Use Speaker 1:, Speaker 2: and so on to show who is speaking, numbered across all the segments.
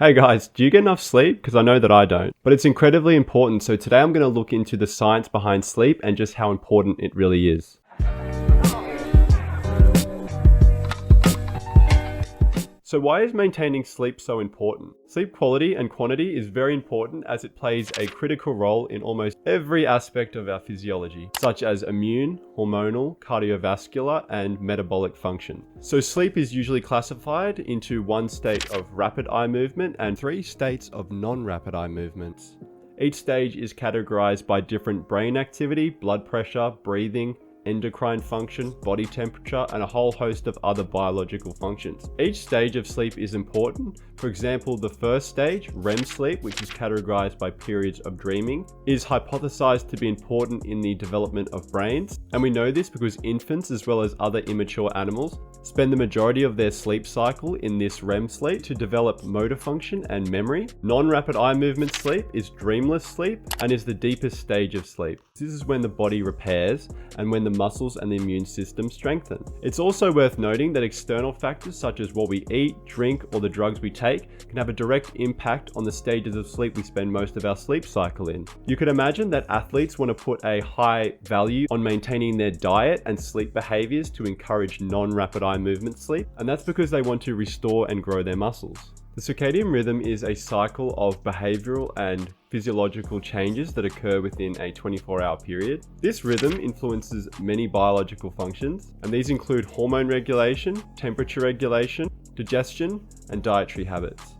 Speaker 1: Hey guys, do you get enough sleep? Because I know that I don't. But it's incredibly important, so today I'm going to look into the science behind sleep and just how important it really is. So why is maintaining sleep so important? Sleep quality and quantity is very important as it plays a critical role in almost every aspect of our physiology, such as immune, hormonal, cardiovascular, and metabolic function. So sleep is usually classified into one state of rapid eye movement and 3 states of non-rapid eye movements. Each stage is categorized by different brain activity, blood pressure, breathing, endocrine function, body temperature, and a whole host of other biological functions. Each stage of sleep is important. For example, the first stage, REM sleep, which is categorized by periods of dreaming, is hypothesized to be important in the development of brains. And we know this because infants, as well as other immature animals, spend the majority of their sleep cycle in this REM sleep to develop motor function and memory. Non-rapid eye movement sleep is dreamless sleep and is the deepest stage of sleep. This is when the body repairs and when the muscles and the immune system strengthen. It's also worth noting that external factors such as what we eat, drink, or the drugs we take can have a direct impact on the stages of sleep we spend most of our sleep cycle in. You could imagine that athletes want to put a high value on maintaining their diet and sleep behaviors to encourage non-rapid eye movement sleep, and that's because they want to restore and grow their muscles. The circadian rhythm is a cycle of behavioral and physiological changes that occur within a 24-hour period. This rhythm influences many biological functions, and these include hormone regulation, temperature regulation, digestion, and dietary habits.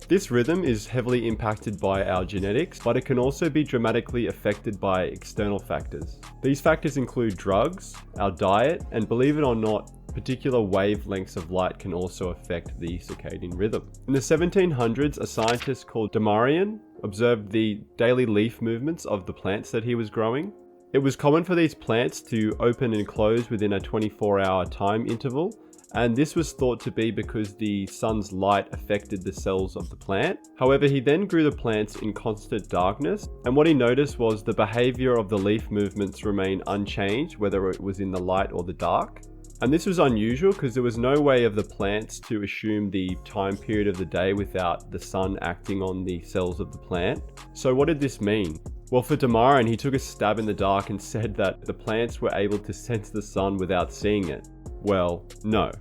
Speaker 1: This rhythm is heavily impacted by our genetics, but it can also be dramatically affected by external factors. These factors include drugs, our diet, and believe it or not, particular wavelengths of light can also affect the circadian rhythm. In the 1700s, a scientist called Damarian observed the daily leaf movements of the plants that he was growing. It was common for these plants to open and close within a 24-hour time interval, and this was thought to be because the sun's light affected the cells of the plant. However, he then grew the plants in constant darkness, and what he noticed was the behavior of the leaf movements remained unchanged, whether it was in the light or the dark. And this was unusual because there was no way of the plants to assume the time period of the day without the sun acting on the cells of the plant. So what did this mean? Well, for Damarian, he took a stab in the dark and said that the plants were able to sense the sun without seeing it. Well, no.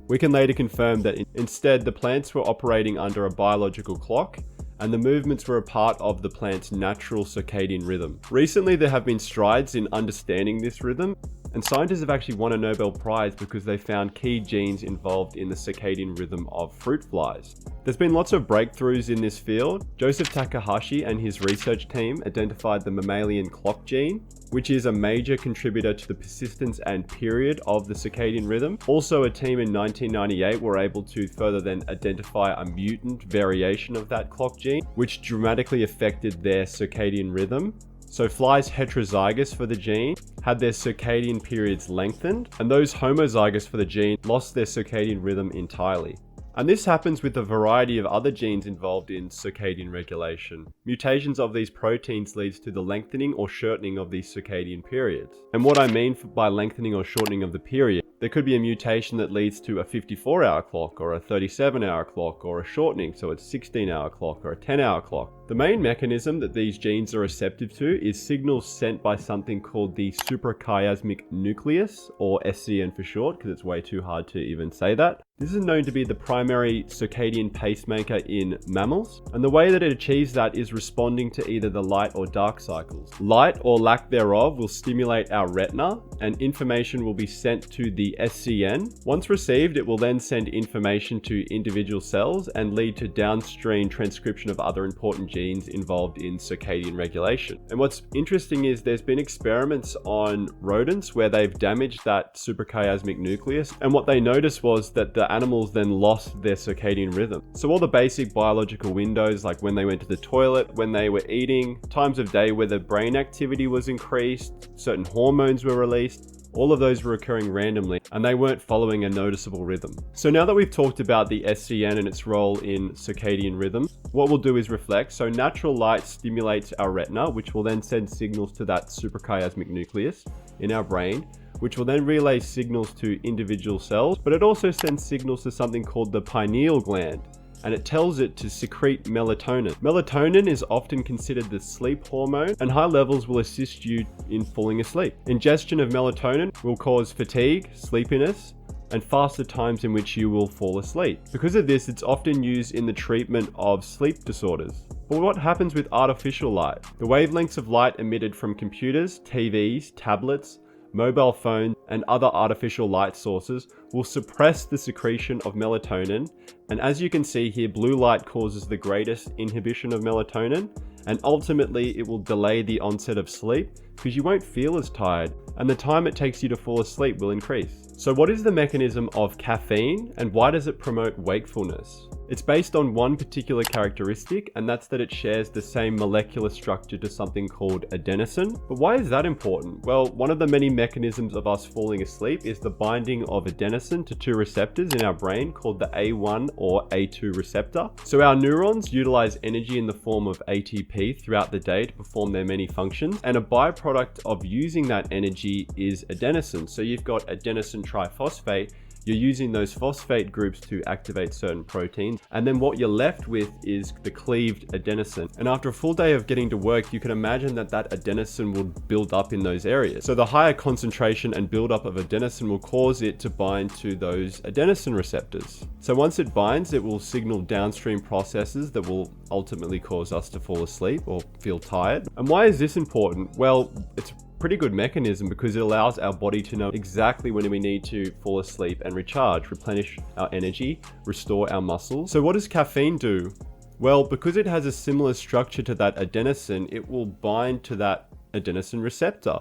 Speaker 1: We can later confirm that instead the plants were operating under a biological clock, and the movements were a part of the plant's natural circadian rhythm. Recently, there have been strides in understanding this rhythm, and scientists have actually won a Nobel Prize because they found key genes involved in the circadian rhythm of fruit flies. There's been lots of breakthroughs in this field. Joseph Takahashi and his research team identified the mammalian clock gene, which is a major contributor to the persistence and period of the circadian rhythm. Also, a team in 1998 were able to further then identify a mutant variation of that clock gene, which dramatically affected their circadian rhythm. So flies heterozygous for the gene had their circadian periods lengthened, and those homozygous for the gene lost their circadian rhythm entirely. And this happens with a variety of other genes involved in circadian regulation. Mutations of these proteins leads to the lengthening or shortening of these circadian periods. And what I mean by lengthening or shortening of the period, there could be a mutation that leads to a 54-hour clock or a 37-hour clock or a shortening, so it's a 16-hour clock or a 10-hour clock. The main mechanism that these genes are receptive to is signals sent by something called the suprachiasmatic nucleus, or SCN for short, because it's way too hard to even say that. This is known to be the primary circadian pacemaker in mammals, and the way that it achieves that is responding to either the light or dark cycles. Light or lack thereof will stimulate our retina, and information will be sent to the SCN. Once received, it will then send information to individual cells and lead to downstream transcription of other important genes involved in circadian regulation. And what's interesting is there's been experiments on rodents where they've damaged that suprachiasmatic nucleus, and what they noticed was that the animals then lost their circadian rhythm. So all the basic biological windows, like when they went to the toilet, when they were eating, times of day where the brain activity was increased, certain hormones were released, all of those were occurring randomly, and they weren't following a noticeable rhythm. So now that we've talked about the SCN and its role in circadian rhythm, what we'll do is reflect. So natural light stimulates our retina, which will then send signals to that suprachiasmatic nucleus in our brain, which will then relay signals to individual cells, but it also sends signals to something called the pineal gland. and it tells it to secrete melatonin. Melatonin is often considered the sleep hormone, and high levels will assist you in falling asleep. Ingestion of melatonin will cause fatigue, sleepiness, and faster times in which you will fall asleep. Because of this, it's often used in the treatment of sleep disorders. But what happens with artificial light? The wavelengths of light emitted from computers, TVs, tablets, mobile phones, and other artificial light sources will suppress the secretion of melatonin. And as you can see here, blue light causes the greatest inhibition of melatonin, and ultimately it will delay the onset of sleep because you won't feel as tired, and the time it takes you to fall asleep will increase. So what is the mechanism of caffeine, and why does it promote wakefulness? It's based on one particular characteristic, and that's that it shares the same molecular structure to something called adenosine. But why is that important? Well, one of the many mechanisms of us falling asleep is the binding of adenosine to two receptors in our brain called the A1 or A2 receptor. So our neurons utilize energy in the form of ATP throughout the day to perform their many functions, and a byproduct of using that energy is adenosine. So you've got adenosine triphosphate. You're using those phosphate groups to activate certain proteins, and then what you're left with is the cleaved adenosine. And after a full day of getting to work, you can imagine that adenosine will build up in those areas. So the higher concentration and buildup of adenosine will cause it to bind to those adenosine receptors. So once it binds, it will signal downstream processes that will ultimately cause us to fall asleep or feel tired. And why is this important? Well, it's pretty good mechanism because it allows our body to know exactly when we need to fall asleep and recharge, replenish our energy, restore our muscles. So what does caffeine do? Well, because it has a similar structure to that adenosine, it will bind to that adenosine receptor,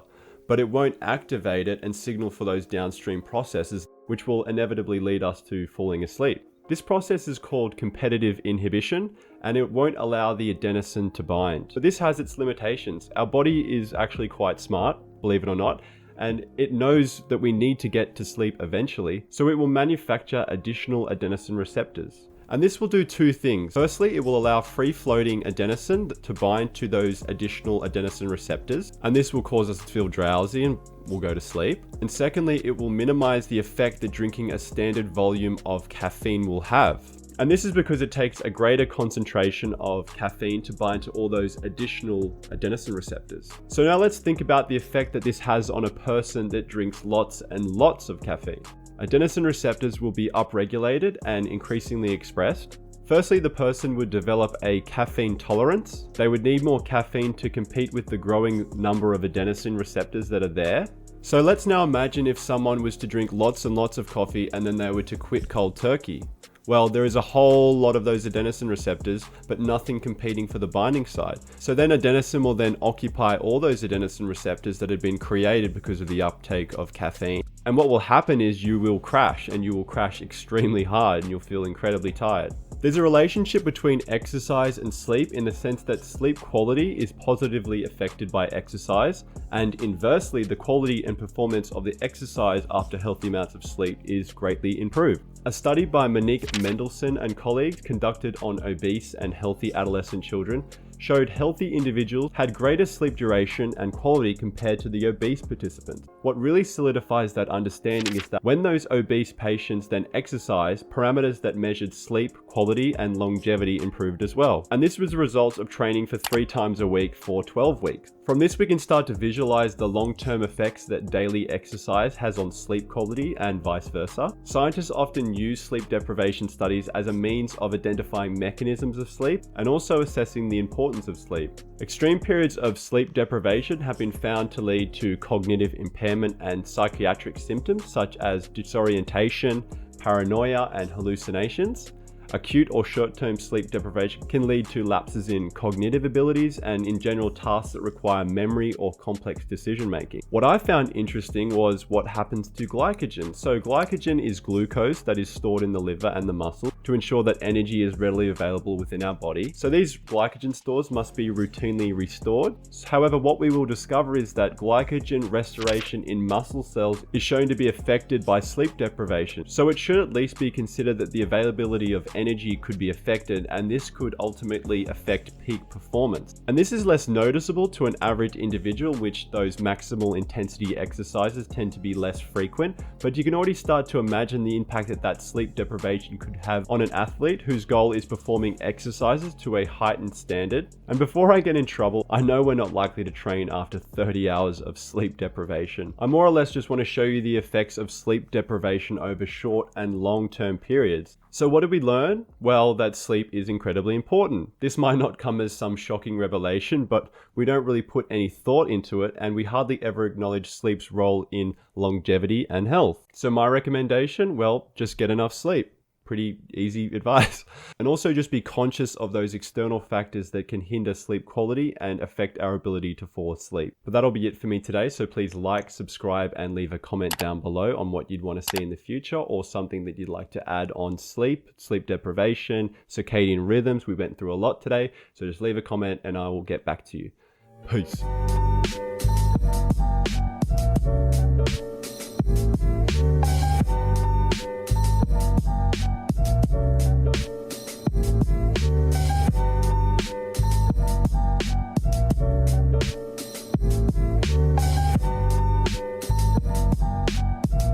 Speaker 1: but it won't activate it and signal for those downstream processes, which will inevitably lead us to falling asleep. This process is called competitive inhibition, and it won't allow the adenosine to bind. But this has its limitations. Our body is actually quite smart, believe it or not, and it knows that we need to get to sleep eventually, so it will manufacture additional adenosine receptors. And this will do two things. Firstly, it will allow free-floating adenosine to bind to those additional adenosine receptors, and this will cause us to feel drowsy and we'll go to sleep. And secondly, it will minimize the effect that drinking a standard volume of caffeine will have. And this is because it takes a greater concentration of caffeine to bind to all those additional adenosine receptors. So now let's think about the effect that this has on a person that drinks lots and lots of caffeine. Adenosine receptors will be upregulated and increasingly expressed. Firstly, the person would develop a caffeine tolerance. They would need more caffeine to compete with the growing number of adenosine receptors that are there. So let's now imagine if someone was to drink lots and lots of coffee and then they were to quit cold turkey. Well, there is a whole lot of those adenosine receptors, but nothing competing for the binding side. So then adenosine will then occupy all those adenosine receptors that had been created because of the uptake of caffeine. And what will happen is you will crash, and you will crash extremely hard, and you'll feel incredibly tired. There's a relationship between exercise and sleep in the sense that sleep quality is positively affected by exercise, and inversely, the quality and performance of the exercise after healthy amounts of sleep is greatly improved. A study by Monique Mendelsohn and colleagues conducted on obese and healthy adolescent children showed healthy individuals had greater sleep duration and quality compared to the obese participants. What really solidifies that understanding is that when those obese patients then exercised, parameters that measured sleep quality and longevity improved as well. And this was a result of training for 3 times a week for 12 weeks. From this, we can start to visualize the long-term effects that daily exercise has on sleep quality and vice versa. Scientists often use sleep deprivation studies as a means of identifying mechanisms of sleep and also assessing the importance of sleep. Extreme periods of sleep deprivation have been found to lead to cognitive impairment and psychiatric symptoms such as disorientation, paranoia, and hallucinations. Acute or short-term sleep deprivation can lead to lapses in cognitive abilities and in general tasks that require memory or complex decision-making. What I found interesting was what happens to glycogen. So glycogen is glucose that is stored in the liver and the muscle to ensure that energy is readily available within our body. So these glycogen stores must be routinely restored. However, what we will discover is that glycogen restoration in muscle cells is shown to be affected by sleep deprivation. So it should at least be considered that the availability of energy could be affected, and this could ultimately affect peak performance. And this is less noticeable to an average individual, which those maximal intensity exercises tend to be less frequent, but you can already start to imagine the impact that sleep deprivation could have on an athlete whose goal is performing exercises to a heightened standard. And before I get in trouble, I know we're not likely to train after 30 hours of sleep deprivation. I more or less just want to show you the effects of sleep deprivation over short and long-term periods. So what did we learn? Well, that sleep is incredibly important. This might not come as some shocking revelation, but we don't really put any thought into it, and we hardly ever acknowledge sleep's role in longevity and health. So my recommendation, well, just get enough sleep. Pretty easy advice. And also just be conscious of those external factors that can hinder sleep quality and affect our ability to fall asleep. But that'll be it for me today. So please like, subscribe, and leave a comment down below on what you'd want to see in the future, or something that you'd like to add on sleep deprivation, circadian rhythms. We went through a lot today. So just leave a comment and I will get back to you. Peace.